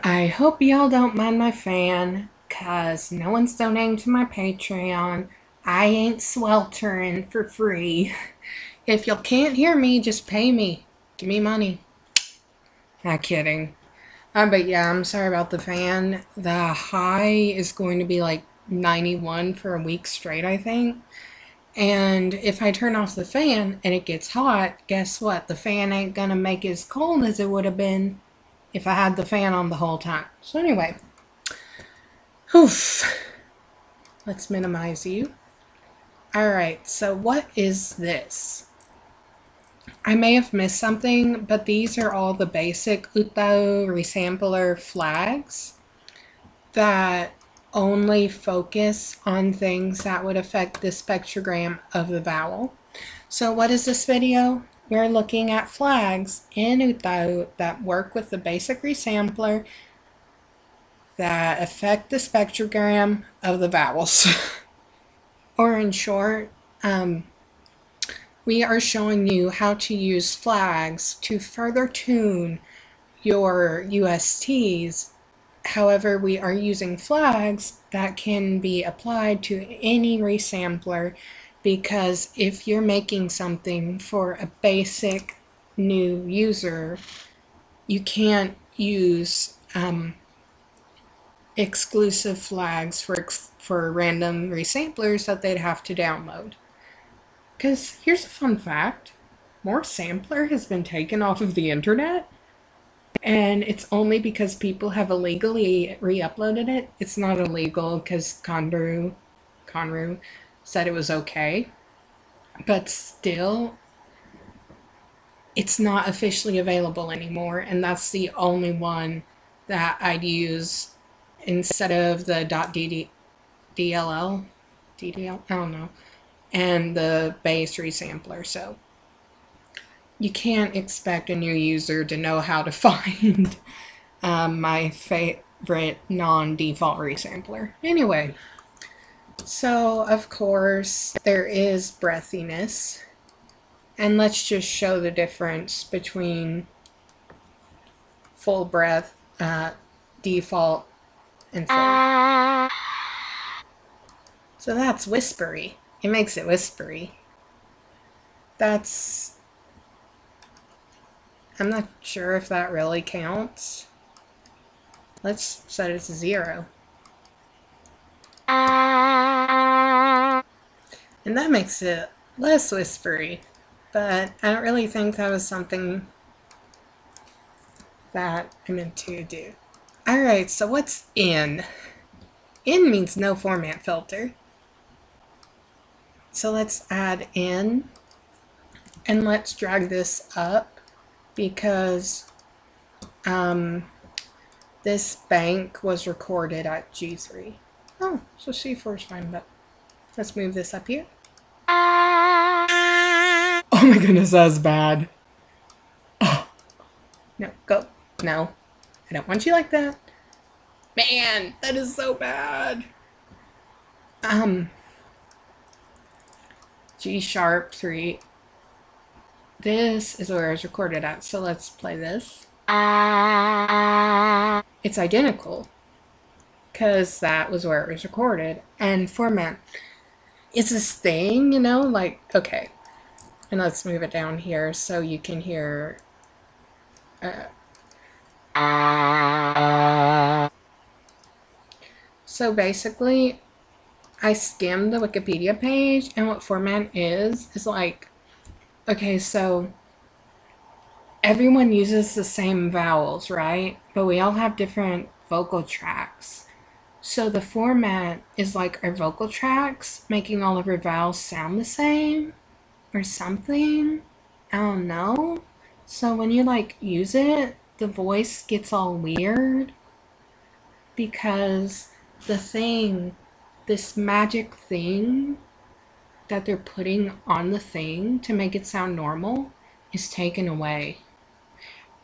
I hope y'all don't mind my fan, cause no one's donating to my Patreon. I ain't sweltering for free. If y'all can't hear me, just pay me. Give me money. Not kidding. But yeah, I'm sorry about the fan. The high is going to be like 91 for a week straight, I think. And if I turn off the fan and it gets hot, guess what? The fan ain't gonna make it as cold as it would have been if I had the fan on the whole time. So anyway, oof. Let's minimize you. Alright, so what is this? I may have missed something, but these are all the basic UTAU resampler flags that only focus on things that would affect the spectrogram of the vowel. So what is this video? We're looking at flags in UTAU that work with the basic resampler that affect the spectrogram of the vowels. Or in short, we are showing you how to use flags to further tune your USTs. However, we are using flags that can be applied to any resampler, because if you're making something for a basic new user, you can't use exclusive flags for random resamplers that they'd have to download. Because here's a fun fact. More Sampler has been taken off of the internet, and it's only because people have illegally re-uploaded it. It's not illegal because Conru said it was okay, but still, it's not officially available anymore, and that's the only one that I'd use instead of the .DLL, DDL, I don't know, and the base resampler. So you can't expect a new user to know how to find my favorite non-default resampler. Anyway, so of course there is breathiness, and let's just show the difference between full breath, default, and full. So that's whispery. It makes it whispery. That's... I'm not sure if that really counts. Let's set it to 0. And that makes it less whispery. But I don't really think that was something that I meant to do. Alright, so what's in? In means no format filter. So let's add in, and let's drag this up, because this bank was recorded at G3. Oh, so C4 is fine, but let's move this up here. Oh my goodness, that's bad. Oh. No, go. No, I don't want you like that. Man, that is so bad. G sharp 3. This is where it's recorded at, so let's play this. It's identical, because that was where it was recorded. And format, it's this thing, you know, like, okay. And let's move it down here so you can hear... So basically, I skimmed the Wikipedia page, and what format is like, okay, so everyone uses the same vowels, right? But we all have different vocal tracks. So the format is like our vocal tracks, making all of our vowels sound the same or something. I don't know. So when you like use it, the voice gets all weird, because the thing, this magic thing that they're putting on the thing to make it sound normal, is taken away.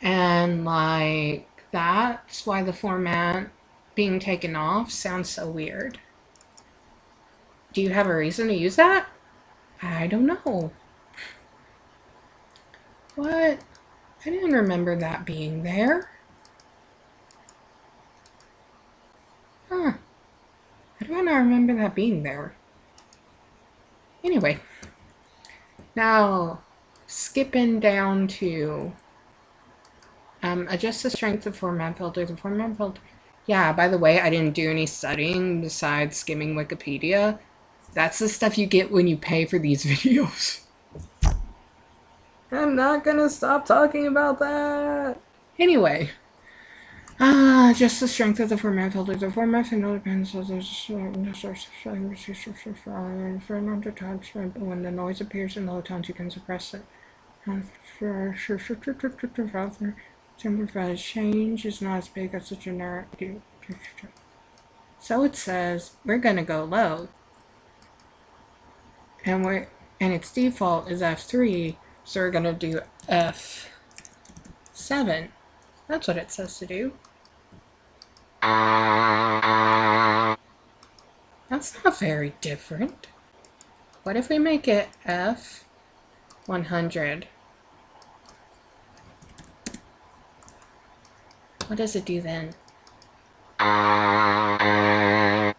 And like, that's why the format being taken off sounds so weird. Do you have a reason to use that? I don't know. What? I didn't remember that being there. do I not remember that being there? Anyway. Now, skipping down to adjust the strength of format filter. The format filter. Yeah, by the way, I didn't do any studying besides skimming Wikipedia. That's the stuff you get when you pay for these videos. I'm not gonna stop talking about that. Anyway. Just the strength of the format filter. The format filter depends on the source of sound for not to touch. When the noise appears in low tones, you can suppress it. Simplified change is not as big as the generic. So it says we're gonna go low, and its default is F3, so we're gonna do F7. That's what it says to do. That's not very different. What if we make it F100? What does it do then? I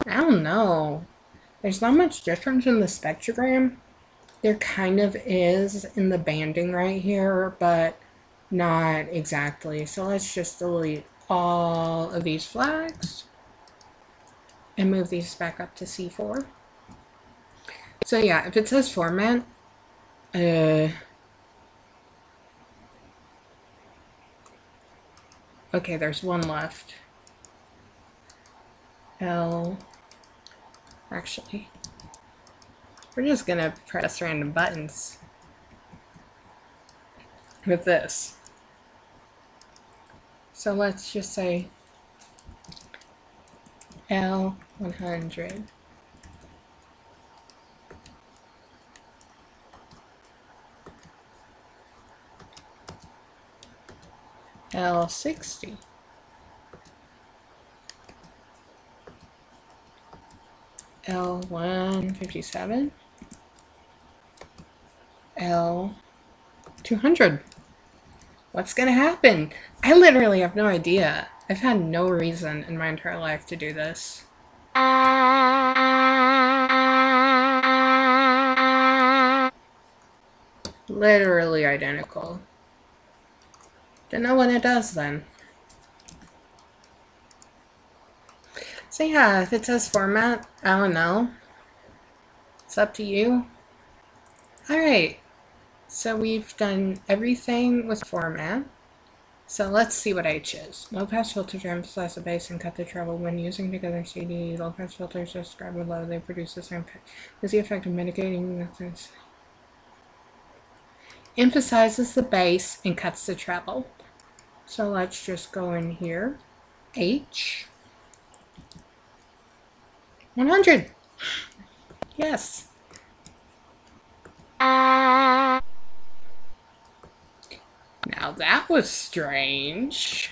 don't know. There's not much difference in the spectrogram. There kind of is in the banding right here, but not exactly. So let's just delete all of these flags and move these back up to C4. So yeah, if it says format, okay, there's one left. Actually, we're just gonna press random buttons with this. So let's just say L100. L60. L157. L200. What's gonna happen? I literally have no idea. I've had no reason in my entire life to do this. Literally identical. Don't know what it does then. So yeah, if it says format, I don't know. It's up to you. Alright, so we've done everything with format. So let's see what H is. Low-pass filters emphasize the bass and cut the treble. When using together CD, low-pass filters describe below, they produce the same with the effect of mitigating this. Emphasizes the bass and cuts the treble. So let's just go in here. H. 100. Yes. Now that was strange.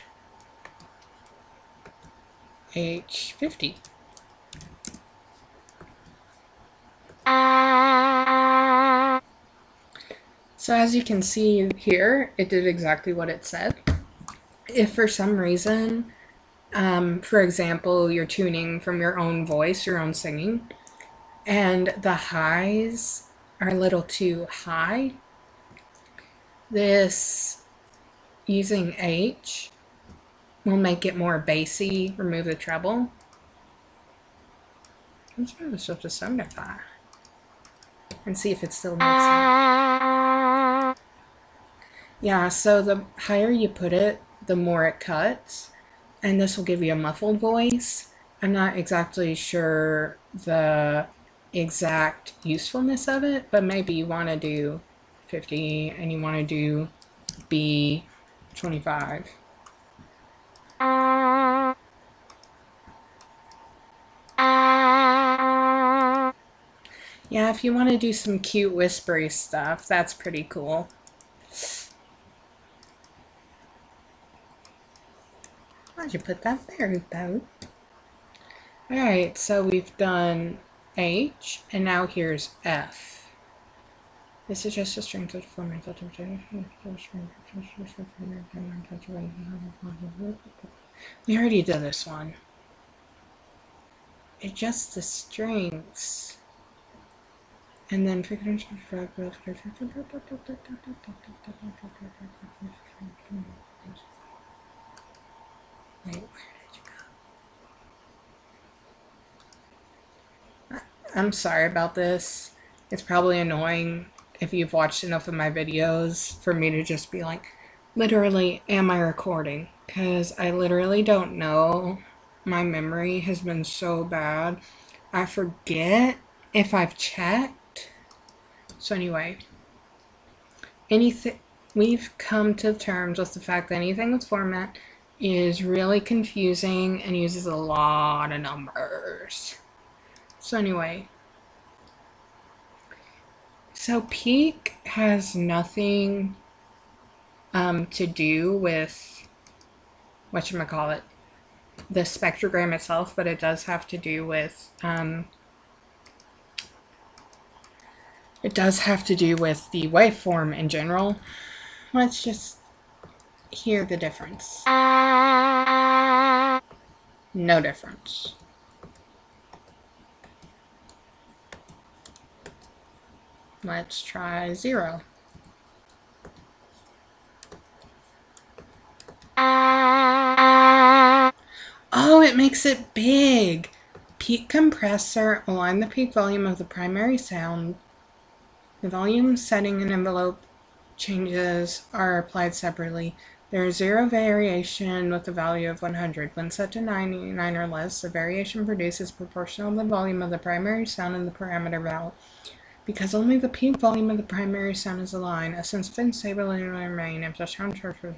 H50. So as you can see here, it did exactly what it said. If for some reason, for example, you're tuning from your own voice, your own singing, and the highs are a little too high, this using H will make it more bassy, remove the treble. Let's move this up to 75 and see if it still makes sense. Yeah, so the higher you put it, the more it cuts, and this will give you a muffled voice. I'm not exactly sure the exact usefulness of it, but maybe you want to do 50 and you want to do B 25. Yeah, if you want to do some cute whispery stuff, that's pretty cool. Why'd you put that there, though? Alright, so we've done H, and now here's F. This is just a string to the format filter. We already did this one. adjust the strengths. And then wait, where did you go? I'm sorry about this. It's probably annoying if you've watched enough of my videos for me to just be like, literally, am I recording? Because I literally don't know. My memory has been so bad. I forget if I've checked. So anyway, anything we've come to terms with the fact that anything with format is really confusing and uses a lot of numbers. So anyway, so peak has nothing to do with whatchamacallit, the spectrogram itself, but it does have to do with the waveform in general. Let's just hear the difference. No difference. Let's try 0. Oh, it makes it big. Peak compressor, align the peak volume of the primary sound. The volume setting and envelope changes are applied separately. There is 0 variation with the value of 100. When set to 99 or less, the variation produced is proportional to the volume of the primary sound in the parameter valve. Because only the peak volume of the primary sound is aligned, a sense of instability will remain if the sound chart is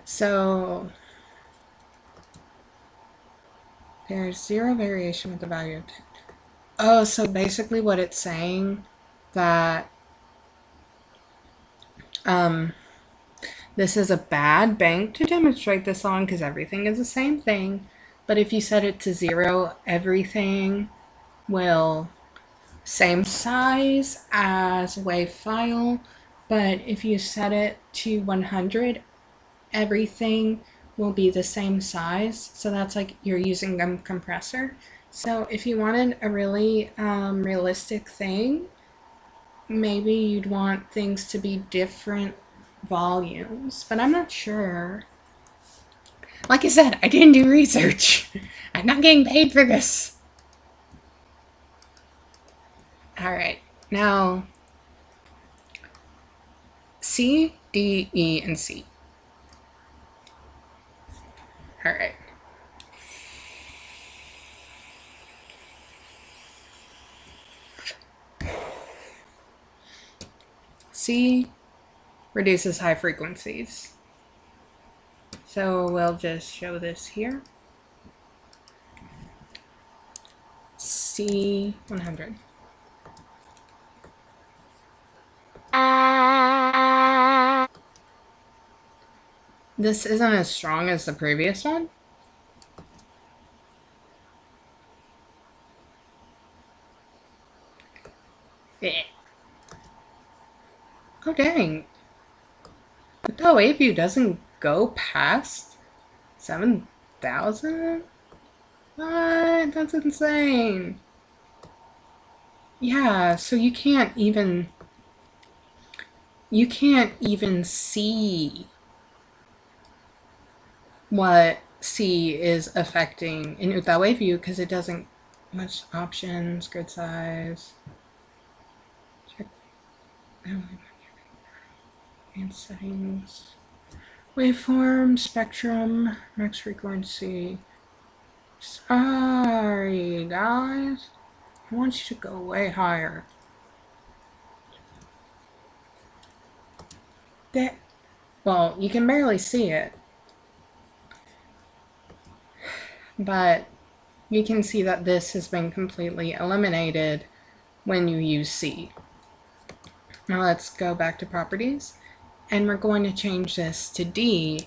so there's 0 variation with the value of 10. Oh, so basically what it's saying that this is a bad bank to demonstrate this on because everything is the same thing. But if you set it to 0, everything will same size as wave file. But if you set it to 100, everything will be the same size. So that's like you're using a compressor. So if you wanted a really realistic thing, maybe you'd want things to be different volumes, but I'm not sure. Like I said, I didn't do research. I'm not getting paid for this. Alright, now C, D, E, and C. Alright. C reduces high frequencies. So we'll just show this here. C 100. This isn't as strong as the previous one. Yeah. Oh dang. The UTAU view doesn't go past 7,000? What? That's insane. Yeah, so you can't even see what C is affecting in UTAU view because it doesn't much options, grid size. Check and settings. Waveform, spectrum, max frequency. Sorry, guys. I want you to go way higher. Well, you can barely see it. But you can see that this has been completely eliminated when you use C. Now let's go back to properties. And we're going to change this to D.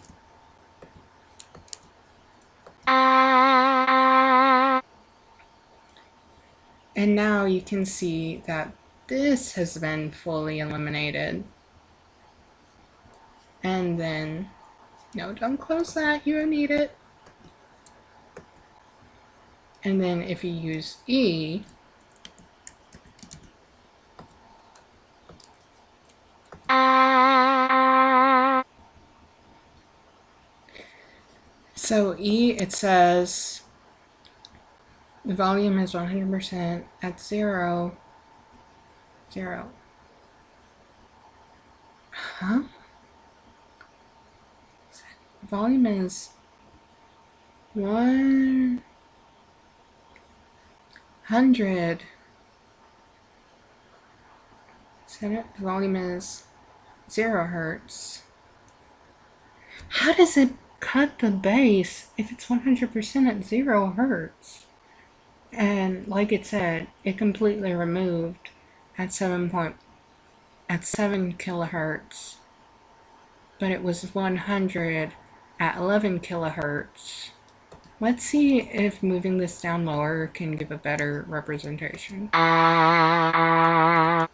And now you can see that this has been fully eliminated. And then, no, don't close that, you don't need it. And then if you use E, so E, it says the volume is 100% at 0. Huh? The volume is 100. The volume is 0 hertz. How does it cut the bass if it's 100% at 0 hertz? And like it said, it completely removed at 7 kilohertz, but it was 100 at 11 kilohertz. Let's see if moving this down lower can give a better representation. A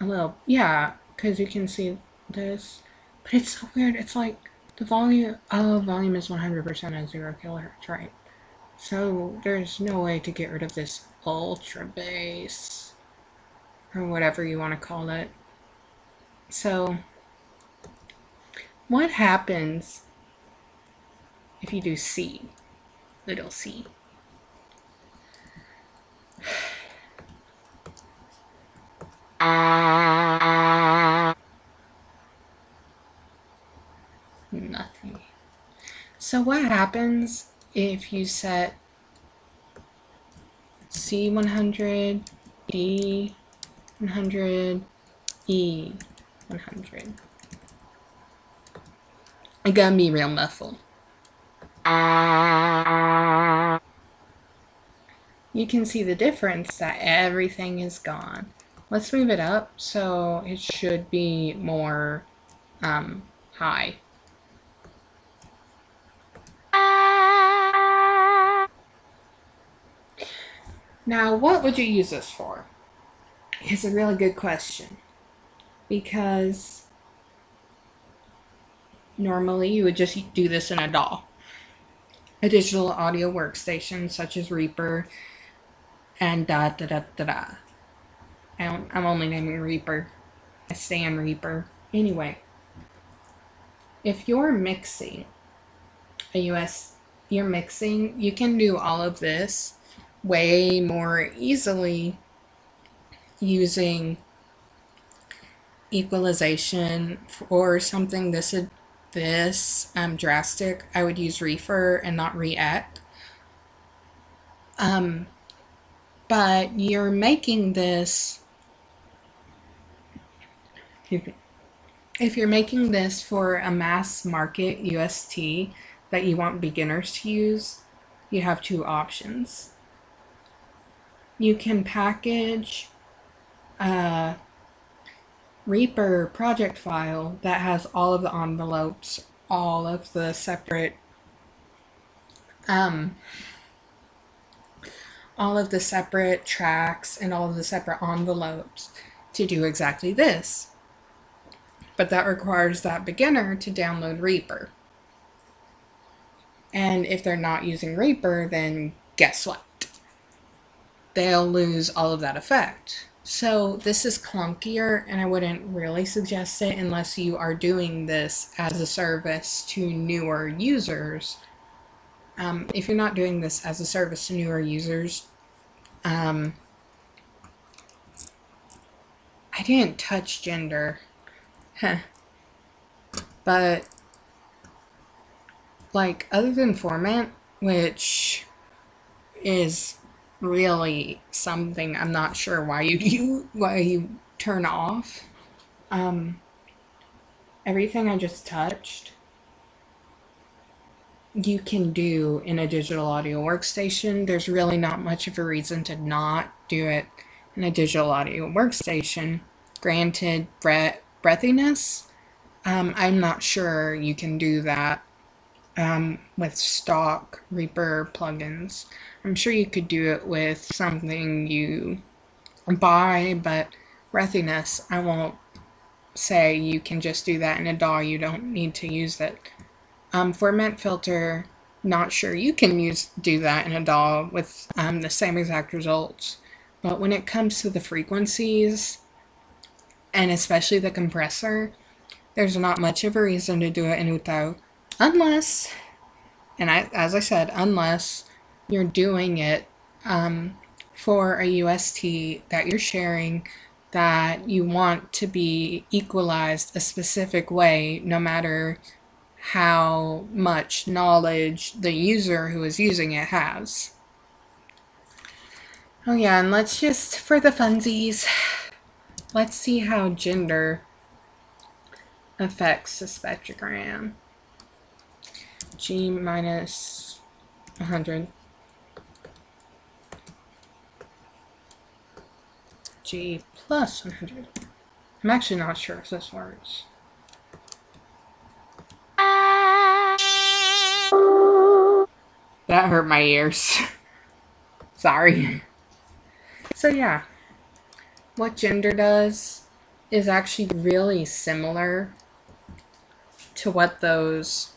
little, yeah, because you can see this, but it's so weird. It's like the volume is 100% at 0 kilohertz, right? So there's no way to get rid of this ultra bass, or whatever you want to call it. So what happens if you do C, little c? Nothing. So what happens if you set C 100, D 100, E 100? It's gonna be real muffled. You can see the difference that everything is gone. Let's move it up so it should be more high. Now, what would you use this for? It's a really good question, because normally you would just do this in a DAW, a digital audio workstation such as Reaper and I'm only naming Reaper. I stand Reaper. Anyway, if you're mixing you can do all of this way more easily using equalization. For something this drastic, I would use refer and not react. But you're making this, if you're making this for a mass market UST that you want beginners to use, you have two options. You can package a Reaper project file that has all of the envelopes, all of the separate tracks, and all of the separate envelopes to do exactly this. But that requires that beginner to download Reaper. And if they're not using Reaper, then guess what? They'll lose all of that effect. So this is clunkier, and I wouldn't really suggest it unless you are doing this as a service to newer users. If you're not doing this as a service to newer users, I didn't touch gender. But like, other than format, which is really something I'm not sure why you turn off, everything I just touched you can do in a digital audio workstation. There's really not much of a reason to not do it in a digital audio workstation. Granted, breathiness, I'm not sure you can do that with stock Reaper plugins. I'm sure you could do it with something you buy, but breathiness, I won't say you can just do that in a DAW, you don't need to use it. Format filter, not sure you can do that in a DAW with the same exact results. But when it comes to the frequencies, and especially the compressor, there's not much of a reason to do it in UTAU, unless, as I said, unless you're doing it for a UST that you're sharing that you want to be equalized a specific way, no matter how much knowledge the user who is using it has. Oh yeah, and let's just, for the funsies, let's see how gender affects the spectrogram. G minus 100. G plus 100. I'm actually not sure if this works. That hurt my ears. Sorry. So yeah, what gender does is actually really similar to what those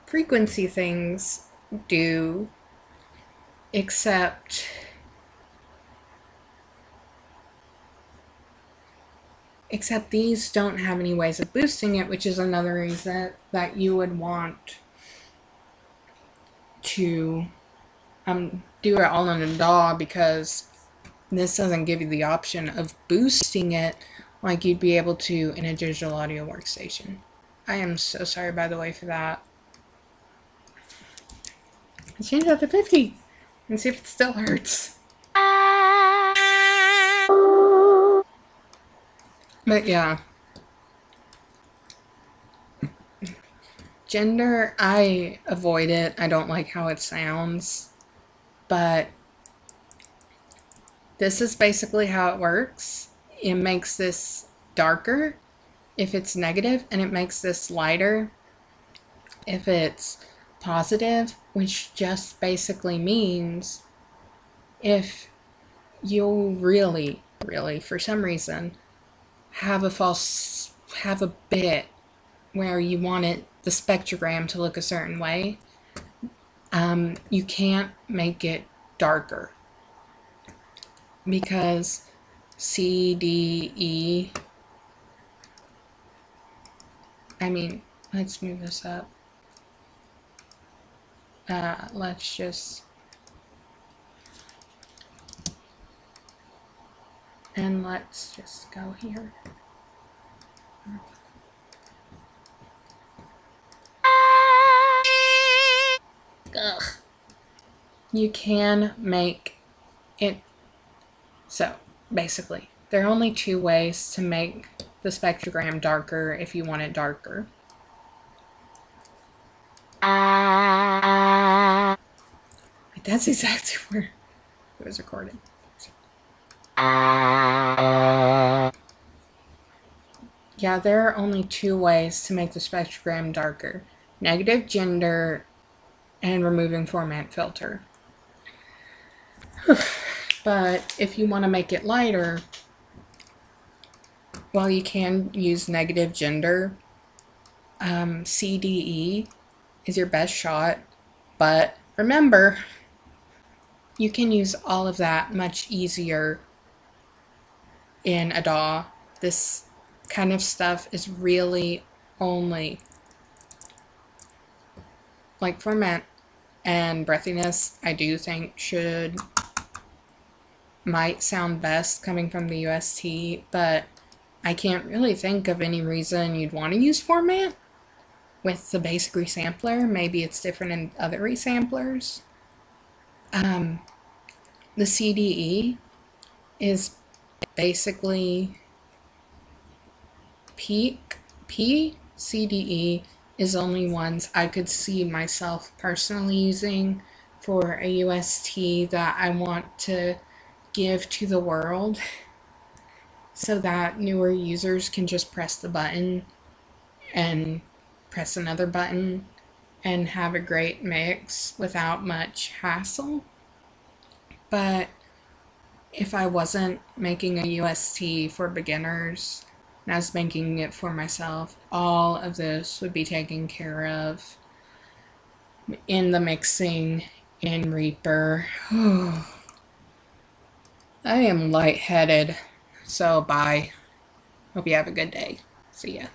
frequency things do, except these don't have any ways of boosting it, which is another reason that you would want to do it all in a DAW, because this doesn't give you the option of boosting it like you'd be able to in a digital audio workstation. I am so sorry, by the way, for that. Let's change that to 50 and see if it still hurts. But yeah. Gender, I avoid it. I don't like how it sounds. But this is basically how it works. It makes this darker if it's negative, and it makes this lighter if it's positive, which just basically means if you really, for some reason, have a bit where you want the spectrogram to look a certain way, you can't make it darker, because C, D, E, let's move this up. Let's just, and let's just go here. Ugh. You can make it, so basically, there are only two ways to make the spectrogram darker if you want it darker. That's exactly where it was recorded. Yeah, there are only two ways to make the spectrogram darker: negative gender and removing format filter. But if you want to make it lighter, well, you can use negative gender. CDE is your best shot, but remember, you can use all of that much easier in a DAW. This kind of stuff is really only, like format and breathiness, I do think might sound best coming from the UST, but I can't really think of any reason you'd want to use format with the basic resampler. Maybe it's different in other resamplers. The CDE is basically CDE is only ones I could see myself personally using for a UST that I want to give to the world, so that newer users can just press the button and press another button and have a great mix without much hassle. But if I wasn't making a UST for beginners, and I was making it for myself, all of this would be taken care of in the mixing in Reaper. I am lightheaded, so bye. Hope you have a good day. See ya.